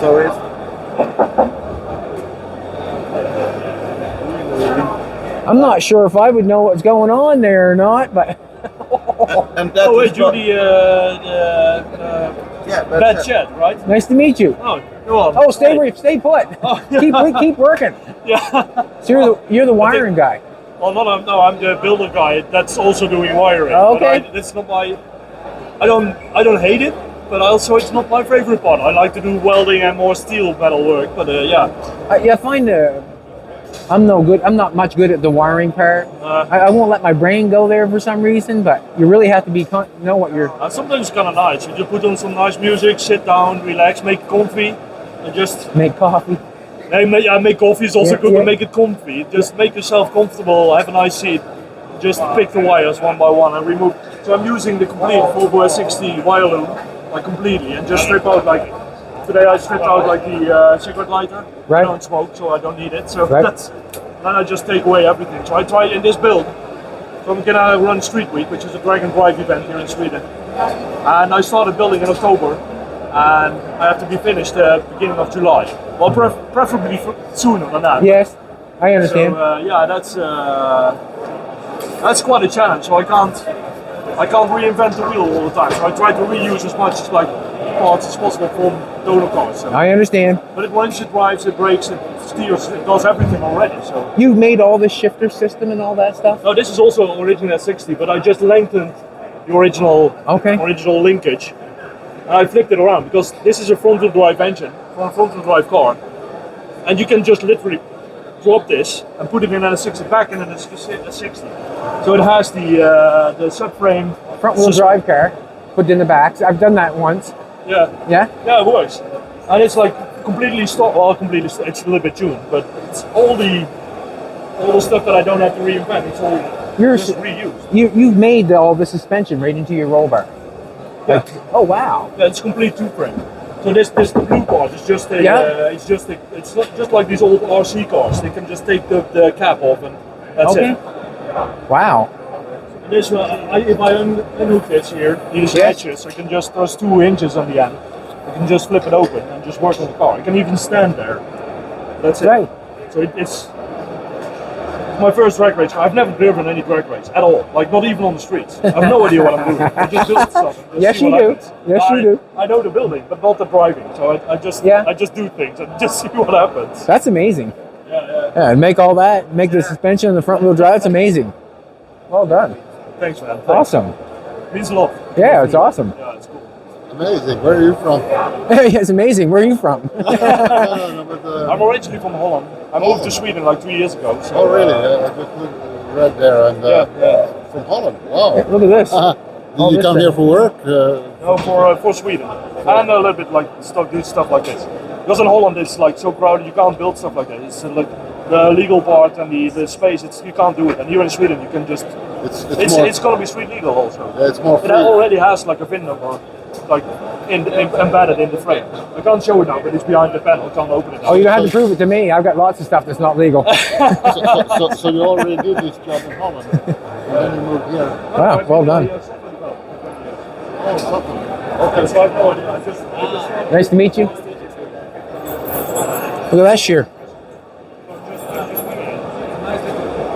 So it's I'm not sure if I would know what's going on there or not, but and that Oh, is wait, you the bed shed, right? nice to meet you. Oh, go on. Oh, stay put. keep working. Yeah. So you're the wiring guy. Well, no, I'm the builder guy. That's also doing wiring. Oh, okay. But that's not my. I don't hate it, but also it's not my favorite part. I like to do welding and more steel metal work. But yeah. I find I'm no good. I'm not much good at the wiring part. I won't let my brain go there for some reason. But you really have to be know what you're. Sometimes it's kind of nice. You just put on some nice music, sit down, relax, make it comfy, and just make coffee. Make coffee is also Yeah, good, yeah. but make it comfy. Just make yourself comfortable, have a nice seat. Just pick the wires one by one and remove. So I'm using the complete 4x60 wire loom, like completely, and just strip out like. Today I stripped out like the cigarette lighter. Right. I don't smoke, so I don't need it. So Right. then I just take away everything. So I tried in this build. So I'm gonna run Street Week, which is a drag and drive event here in Sweden. And I started building in October, and I have to be finished beginning of July. Well, preferably sooner than that. Yes, I understand. So yeah, that's quite a challenge. So I can't reinvent the wheel all the time. So I try to reuse as much like parts as possible from donor cars. So. I understand. But once it drives, it brakes, it steers, it does everything already. So. You made all the shifter system and all that stuff. No, this is also originally at 60, but I just lengthened the original linkage, and I flipped it around because this is a front-wheel drive engine for a front-wheel drive car, and you can just literally drop this and put it in a 60 back and in a 60. So it has the subframe Front-wheel drive car, put in the back. I've done that once. Yeah. Yeah. Yeah, it works, and it's like completely stopped. Well, completely. It's a little bit tuned, but it's all the stuff that I don't have to reinvent. It's all just reused. You've made all the suspension right into your roll bar. Yeah. Oh wow. Yeah, it's complete two-frame. So this blue part is just a. It's not just like these old RC cars. They can just take the cap off and that's it. Wow. This if I unhook this here, these edges, I can just there's 2 hinges on the end. I can just flip it open and just work on the car. I can even stand there. That's it. Right. So it's my first drag race. I've never driven any drag race at all. Like not even on the streets. I have no idea what I'm doing. I just build stuff. And just Yes, see you what do. happens. Yes, you do. I know the building, but not the driving. So I just do things and just see what happens. That's amazing. Yeah. Yeah, and make all that, make the suspension and the front wheel drive. It's amazing. Well done. Thanks, man. Thanks. Awesome. Means a lot. Yeah, it's awesome. Yeah, it's cool. Amazing. Where are you from? It's amazing. Where are you from? I'm originally from Holland. I moved to Sweden like 3 years ago. So, Oh, really? I just read there and from Holland. Wow. Look at this. Did you come here for work? No, for Sweden, and a little bit like do stuff like this. Because in Holland it's like so crowded, you can't build stuff like that. It's like the legal part and the space. You can't do it. And here in Sweden, you can just. It's going to be street legal also. Yeah, it's more free. It already has like a VIN number, like embedded in the frame. I can't show it now, but it's behind the panel. I can't open it now. Oh, you don't have to prove it to me. I've got lots of stuff that's not legal. So you already did this job in Holland, and then you moved here. Wow, well done. Oh, something. Okay, so I've no idea. I just Nice to meet you. Look at that shear.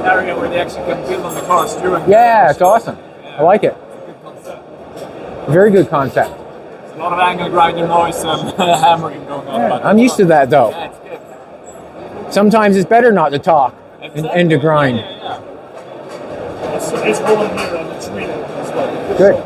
area where they actually can build on the cars during. Yeah, it's awesome. I like it. Very good concept. There's a lot of angle grinder noise and hammering going on. Yeah, I'm used to that though. Yeah, it's good. Sometimes it's better not to talk and to grind. It's Holland here and it's Sweden as well. Good.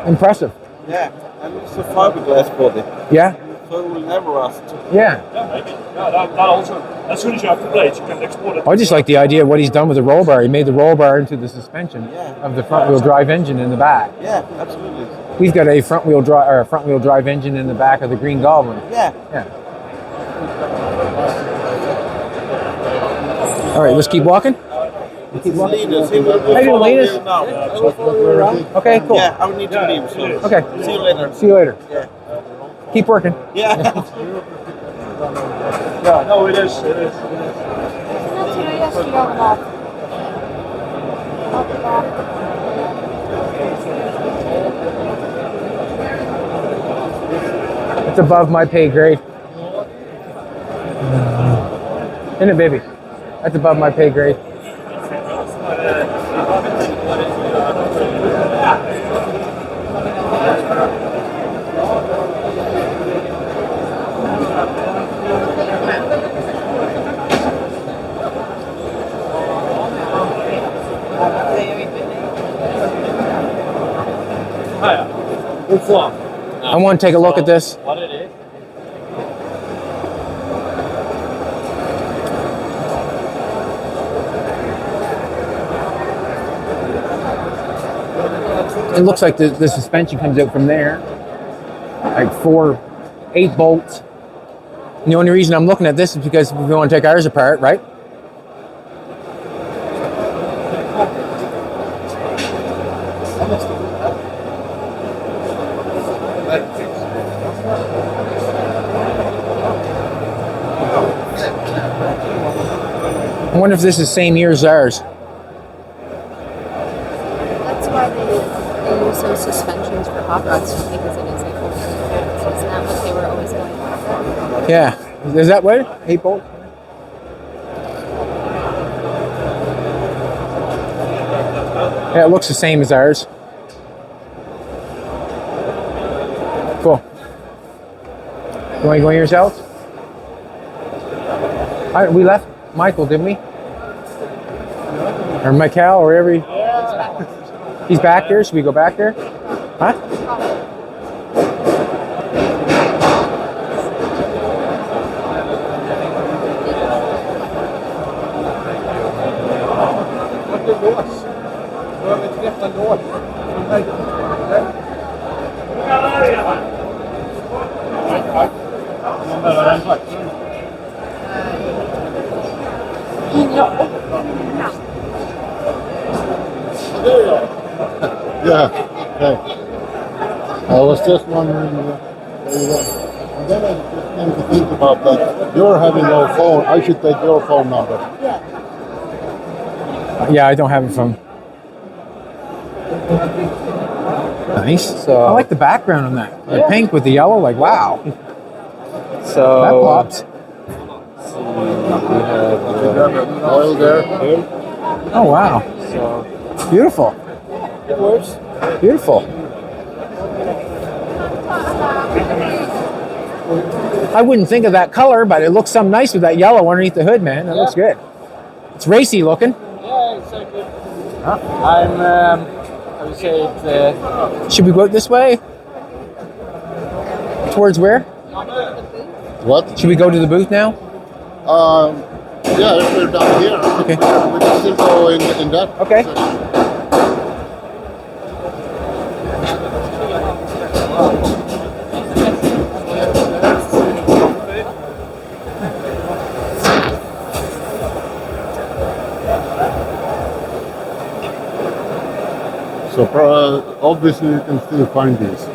Impressive. Yeah, and it's a fiberglass body. Yeah. So it will never rust. Yeah. Yeah, maybe. Yeah, that also. As soon as you have the blades, you can export it. I just like the idea of what he's done with the roll bar. He made the roll bar into the suspension of the front wheel drive engine in the back. Yeah, absolutely. We've got a front wheel drive engine in the back of the Green Goblin. Yeah. Yeah. All right, let's keep walking. You keep walking. Linus, he will How you doing, Linus? now. Okay, cool. Yeah, I will need to leave. So. Okay. See you later. See you later. Yeah. Keep working. Yeah. Yeah, no, it is. It's above my pay grade. Isn't it, baby? That's above my pay grade. I want to take a look at this. What it is? It looks like the suspension comes out from there. Like 8 bolts. And the only reason I'm looking at this is because we want to take ours apart, right? I wonder if this is the same year as ours. That's why they use those suspensions for hot rods, because it is a full. So isn't that what they were always going for? Yeah. Is that what? 8 bolts? Yeah, it looks the same as ours. Cool. You want to go yourselves? We left Michael, didn't we? Or Michael, or wherever he's back there. Should we go back there? Huh? Yeah, okay. I was just wondering where you went. And then I just came to think about that. You're having your phone. I should take your phone number. Yeah, I don't have a phone. Nice. So I like the background on that. The pink with the yellow, like wow. So That pops. we have Oil there. Oh wow. so Beautiful. it works. Beautiful. I wouldn't think of that color, but it looks some nice with that yellow underneath the hood, man. That looks good. It's racy looking. Yeah, exactly. I'm. I would say it's. Should we go out this way? Towards where? What? Should we go to the booth now? Yeah, if we're down here, Okay. we can still go in that Okay. section. So obviously you can still find these.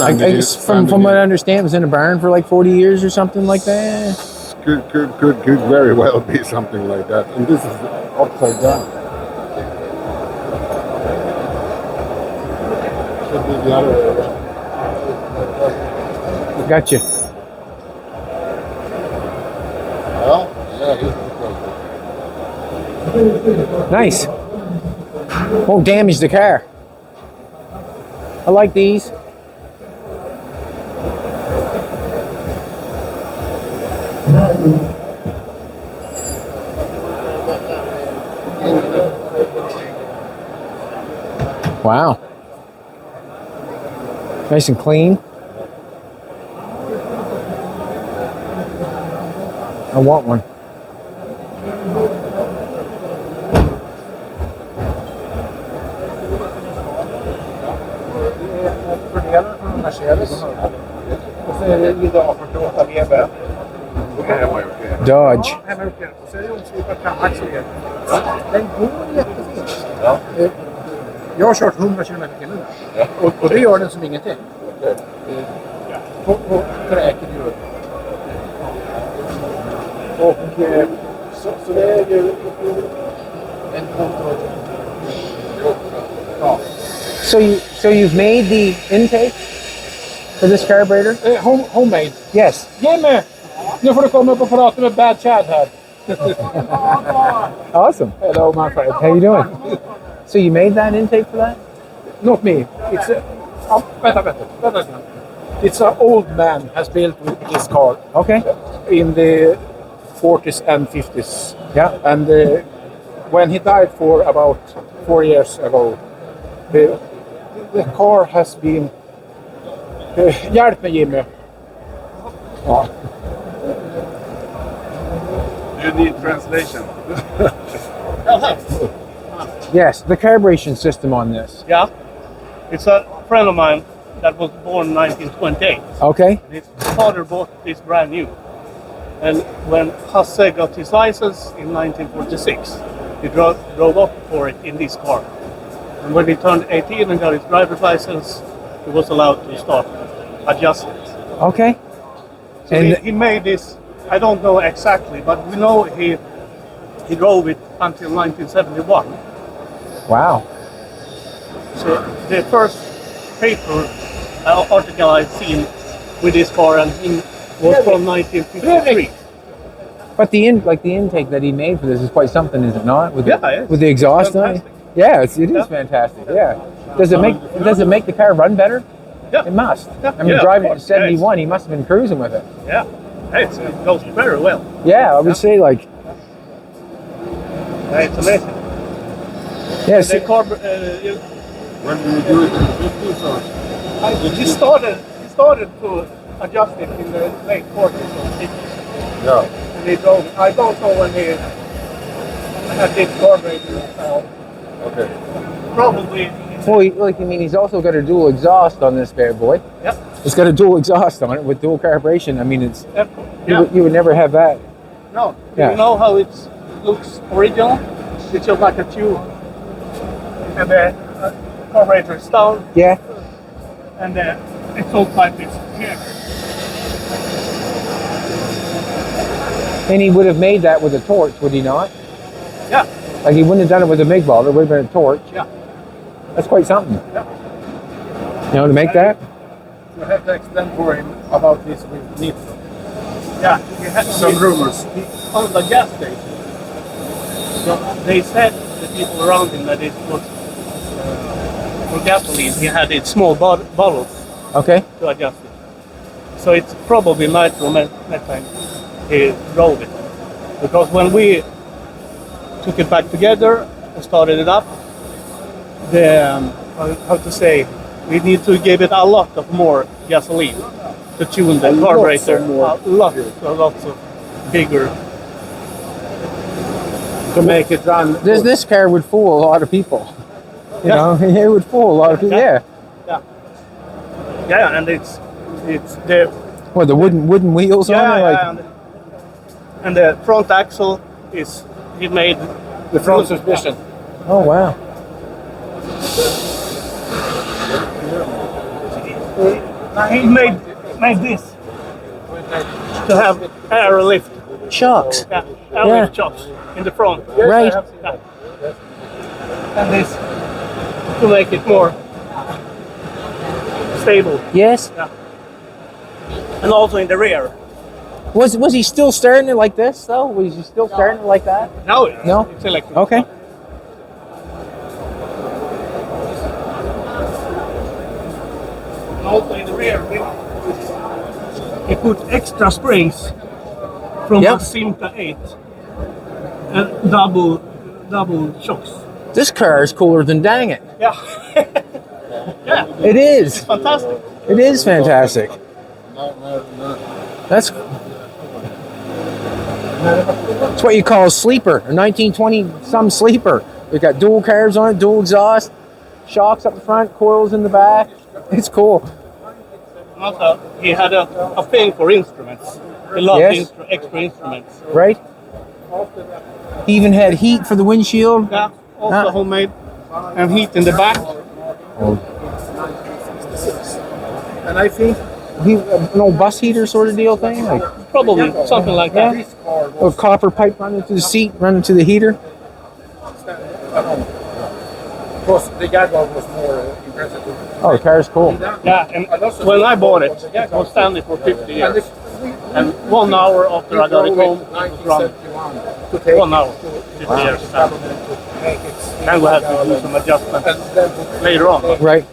I guess from what I understand, it was in a barn for like 40 years or something like that. Could very well be something like that. And this is upside down. Should be the other way around. Gotcha. Well, yeah, Nice. Won't damage the car. I like these. Wow. Nice and clean. I want one. Och så är det idag 48 GB. Dodge. Hemma uppe igen. Så är det onslipat framaxel igen. Den går jättefint. Jag har kört 100 km i timmen. Och det gör den som ingenting. På träket gör det. Och så det är ju en kontroll. Ja. So you've made the intake for this carburetor? Homemade. Yes. Jimmy! Nu får du komma upp och prata med Bad Chad här. Awesome. Hello my friend. How you doing? So you made that intake for that? Not me. It's a... vänta. It's an old man has built this car. Okay. In the 40s and 50s. Yeah. And when he died for about 4 years ago, the car has been... hjälp mig Jimmy. Ja. Do you need translation? Yes, the carburation system on this. Yeah, it's a friend of mine that was born in 1928. Okay. His father bought this brand new. And when Hasse got his license in 1946, he drove up for it in this car. And when he turned 18 and got his driver's license, he was allowed to start adjust it. Okay. So And he made this, I don't know exactly, but we know he drove it until 1971. wow. So the first paper article I've seen with this car and him was from 1953. But the intake that he made for this is quite something, is it not? With Yeah, with the exhaust on it. fantastic. Yeah, it is fantastic. Yeah. Does it make the car run better? Yeah. It must. Yeah. I mean, Yeah, driving of at course. 71, he must have been cruising with it. Yeah, it goes very well. Yeah, I would say like. It's amazing. Yes. The car, When do you do it in the 50s or? he started to adjust it in the late 40s or 50s. Yeah. And he drove it. I don't know when he had this carburetor installed. Okay. Probably. Well, he's also got a dual exhaust on this bad boy. Yep. It's got a dual exhaust on it with dual carburation. I mean, it's Yeah. you would never have that. No. Yeah. You know how it looks original? It's just like a tube. And the carburetor is down. Yeah. And the exhaust pipe is here. And he would have made that with a torch, would he not? Yeah. Like he wouldn't have done it with a MIG welder. It would have been a torch. Yeah. That's quite something. Yeah. You know, to make that. You have to explain for him about this with nitro. Yeah. He had Some rumors. on the gas station. So they said the people around him that it was for gasoline. He had it small bottles Okay. to adjust it. So it's probably nitromethane he drove it. Because when we took it back together and started it up, the how to say, we need to give it a lot of more gasoline to tune the carburetor. Lots of bigger. To make it run. This car would fool a lot of people. You know, it would fool a lot of people. Yeah. Yeah, and it's the What, the wooden wheels on it? Like, and the front axle is he made The front suspension. oh wow. he made this to have air lift. Shocks. Yeah, air lift shocks in the front. Right. Yeah. And this to make it more stable. Yes. Yeah. And also in the rear. Was he still starting it like this though? Was he still starting it like that? No, No? it's electric. Okay. And also in the rear, he put extra springs from Yep. a Simca 8 and double shocks. This car is cooler than dang it. Yeah. Yeah. It is. It's fantastic. It is fantastic. That's what you call a sleeper, a 1920 some sleeper. We got dual carbs on it, dual exhaust, shocks up the front, coils in the back. It's cool. Also, he had a thing for instruments. a lot Yes. of extra instruments. Right? He even had heat for the windshield. Yeah, also Ah. homemade, and heat in the back. And I think An old bus heater sort of deal thing? Like, Probably something like that. a copper pipe running to the seat, running to the heater? because the Jaguar was more impressive. Oh, the car's cool. Yeah, and when I bought it, it was standing for 50 years. And 1 hour after I got it home, it was running. 1 hour, 50 years. Then we had to do some adjustments later on. Right.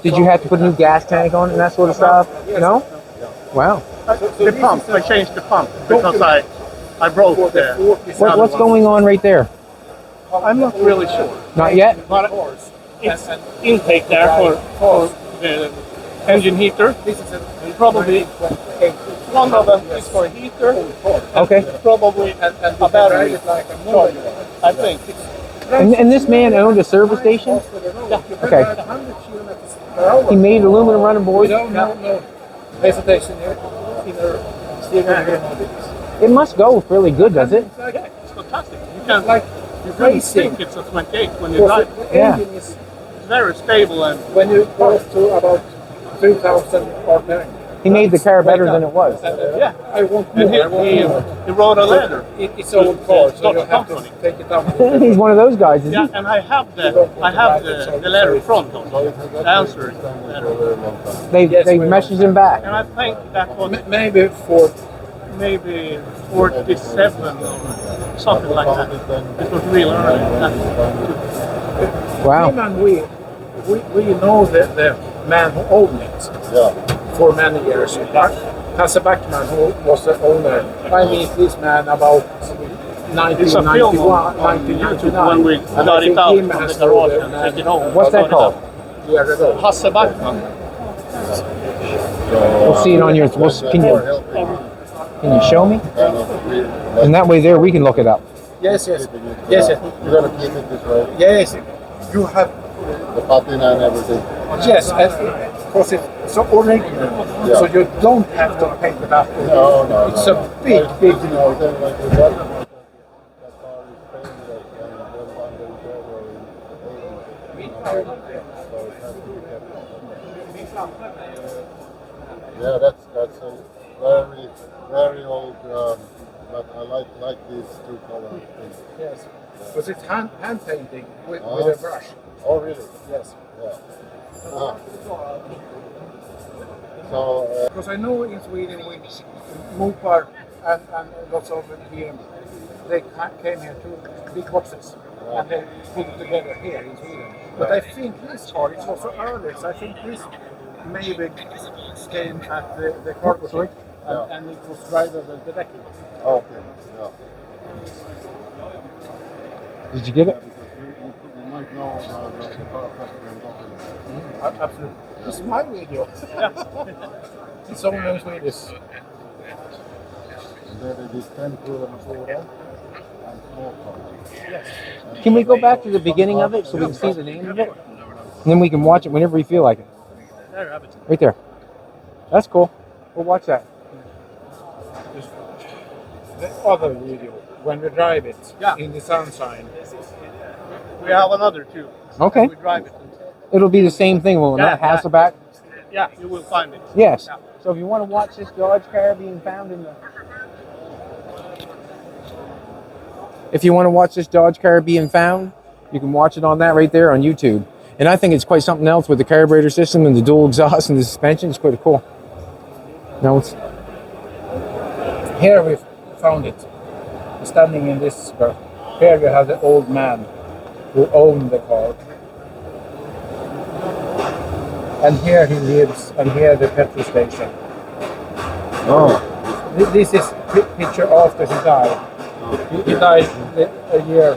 Did you have to put a new gas tank on it and that sort of stuff? No? Wow. The pump, I changed the pump because I broke the... What's going on right there? I'm not really sure. Not yet? But it's intake there for the engine heater. And probably one of them is for a heater. Okay. Probably a battery charger, I think. And this man owned a service station? Okay. He made aluminum running boards? No hesitation here. It must go fairly good, does it? Yeah, it's fantastic. You can you really think it's a 28 when you drive. Yeah. It's very stable and when you go to about 3,000 RPM. He made the car better than it was. yeah. I want And more. he wrote a letter. It's old car, so you have to take it down. He's one of those guys, isn't Yeah, he? and I have the letter in front of the answer letter. They messaged him back. And I think that was maybe 47 or something like that. It was real early. Wow. We know the man who owned it for many years. Hasse Backman, who was the owner. I meet this man about 1991, 1999. When we got it out from the garage and take it home. What's that called? Hasse Backman. We'll see it on your. Can you show me? And that way, there we can look it up. Yes. You're gonna keep it this way. Yes, you have. The patina and everything. Yes, because it's so original, so you don't have to paint it up. No. It's a big. Yeah, that's a very old, but I like these two colors. Yes, because it's hand painting with a brush. Oh, really? Yes. Yeah. So, because I know in Sweden with Mopar and lots of here, they came here to big boxes and they put it together here in Sweden. But I think this car is also earlier, so I think this maybe came at the cargo ship and it was driver the deck. Okay, yeah. Did you get it? You might know about the car festival. Absolutely. It's my video. It's only in Swedish. There it is 10 crew and 4 and small cars. Yes. Can we go back to the beginning of it so we can see the name of it? And then we can watch it whenever we feel like it. Right there. That's cool. We'll watch that. The other video, when we drive it in the sunshine. We have another too. Okay. We drive it. It'll be the same thing, will it not? Hasselback? Yeah, you will find it. Yes. Yeah. So if you want to watch this Dodge car being found in the... If you want to watch this Dodge car being found, you can watch it on that right there on YouTube. And I think it's quite something else with the carburetor system and the dual exhaust and the suspension. It's quite cool. Now it's... Here we found it. Standing in this spot. Here you have the old man who owned the car. And here he lives, and here the petrol station. Oh. This is picture after he died. He died a year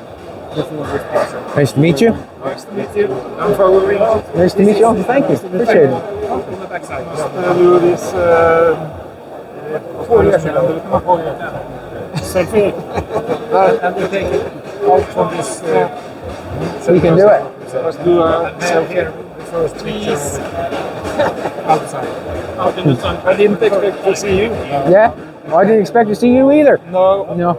before this picture. Nice to meet you. Nice to meet you. I'm following. Nice to meet you. Oh, thank you. Appreciate it. On the backside. Do this 4 years ago. Selfie. And we take it out from this. So you can do it. Let's do a Here, the first picture outside. I didn't expect to see you. Yeah? Well, I didn't expect to see you either. No, No.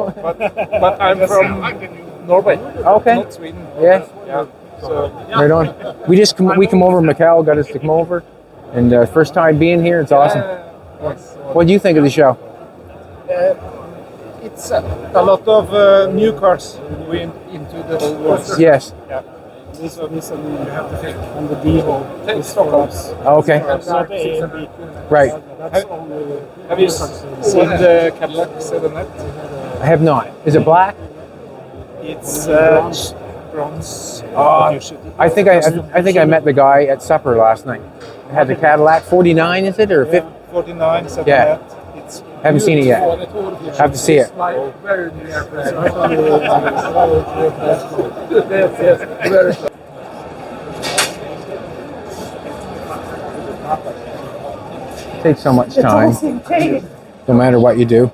but I'm from Norway. Okay. Not Sweden. Yeah. Yeah. So Right on. We come over. Mikhail got us to come over, and first time being here. It's awesome. Yes. What do you think of the show? It's a lot of new cars going into the old ones. Yes. Yeah. This one you have to take on the Devo. Take Stockholms. Okay. Not A and B. Right. Have you seen the Cadillac 7net? I have not. Is it black? It's bronze. I think I met the guy at supper last night. It had the Cadillac 49, is it, or 50? 49, 7net. Yeah. It's Haven't seen it yet. Have to see it. Takes so much time. No matter what you do.